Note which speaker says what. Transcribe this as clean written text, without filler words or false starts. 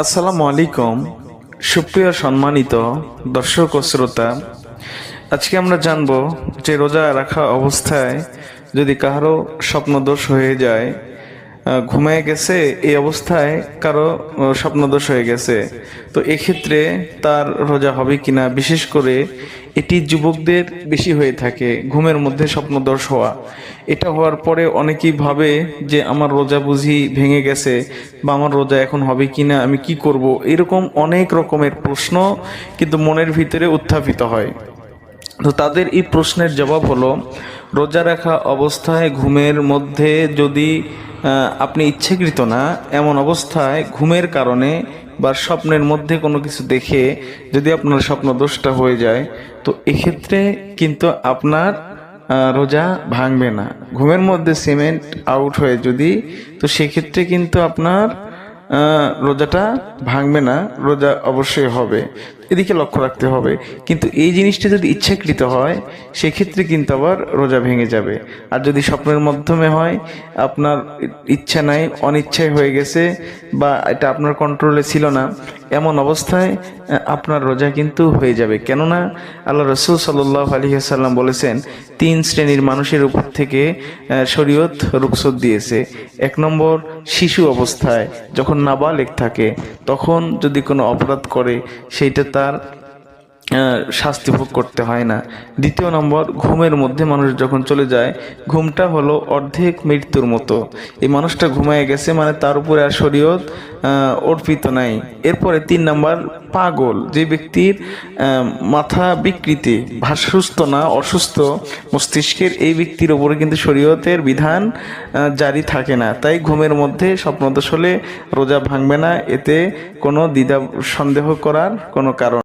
Speaker 1: আসসালামু আলাইকুম, সুপ্রিয় সম্মানিত দর্শক ও শ্রোতা। আজকে আমরা জানব যে রোজা রাখা অবস্থায় যদি কারো স্বপ্নদোষ হয়ে যায়, ঘুমিয়ে গেছে, এই অবস্থায় কারো স্বপ্নদোষ হয়ে গেছে, তো এক্ষেত্রে তার রোজা হবে কিনা। বিশেষ করে এটি যুবকদের বেশি হয়ে থাকে, ঘুমের মধ্যে স্বপ্নদোষ হওয়া। এটা হওয়ার পরে অনেকেই ভাবে যে আমার রোজা বুঝি ভেঙে গেছে, বা আমার রোজা এখন হবে কিনা, আমি কি করব, এরকম অনেক রকমের প্রশ্ন কিন্তু মনের ভিতরে উত্থাপিত হয়। তো তাদের এই প্রশ্নের জবাব হলো, রোজা রাখা অবস্থায় ঘুমের মধ্যে যদি আপনি ইচ্ছাকৃত না, এমন অবস্থায় ঘুমের কারণে বা স্বপ্নের মধ্যে কোনো কিছু দেখে যদি আপনার স্বপ্নদোষটা হয়ে যায়, তো এক্ষেত্রে কিন্তু আপনার রোজা ভাঙবে না। ঘুমের মধ্যে সিমেন্ট আউট হয়ে যদি, তো সেক্ষেত্রে কিন্তু আপনার রোজাটা ভাঙবে না, রোজা অবশ্যই হবে। এদিকে লক্ষ্য রাখতে হবে। কিন্তু এই জিনিসটা যদি ইচ্ছাকৃত হয়, সেক্ষেত্রে কিন্তু আবার রোজা ভেঙে যাবে। আর যদি স্বপ্নের মাধ্যমে হয়, আপনার ইচ্ছা নাই, অনিচ্ছায় হয়ে গেছে, বা এটা আপনার কন্ট্রোলে ছিল না, এমন অবস্থায় আপনার রোজা কিন্তু হয়ে যাবে। কেননা আল্লাহ রাসূল সাল্লাল্লাহু আলাইহি ওয়াসাল্লাম বলেছেন, 3 শ্রেণীর মানুষের উপর থেকে শরীয়ত রুখসত দিয়েছে। 1 নম্বর, শিশু অবস্থায় যখন নাবালেগ থাকে, তখন যদি কোনো অপরাধ করে সেইটা তার শাস্তি ভোগ করতে হয় না। 2 নম্বর, ঘুমের মধ্যে মানুষ যখন চলে যায়, ঘুমটা হলো অর্ধেক মৃত্যুর মতো। এই মানুষটা ঘুমায় গেছে, মানে তার উপরে আর শরীয়ত অর্পিত নাই। এরপরে 3 নম্বর, পাগল, যে ব্যক্তির মাথা বিকৃতি, সুস্থ না, অসুস্থ মস্তিষ্কের, এই ব্যক্তির উপরে কিন্তু শরীয়তের বিধান জারি থাকে না। তাই ঘুমের মধ্যে স্বপ্নদোষ হলে রোজা ভাঙবে না, এতে কোনো দ্বিধা সন্দেহ করার কোনো কারণ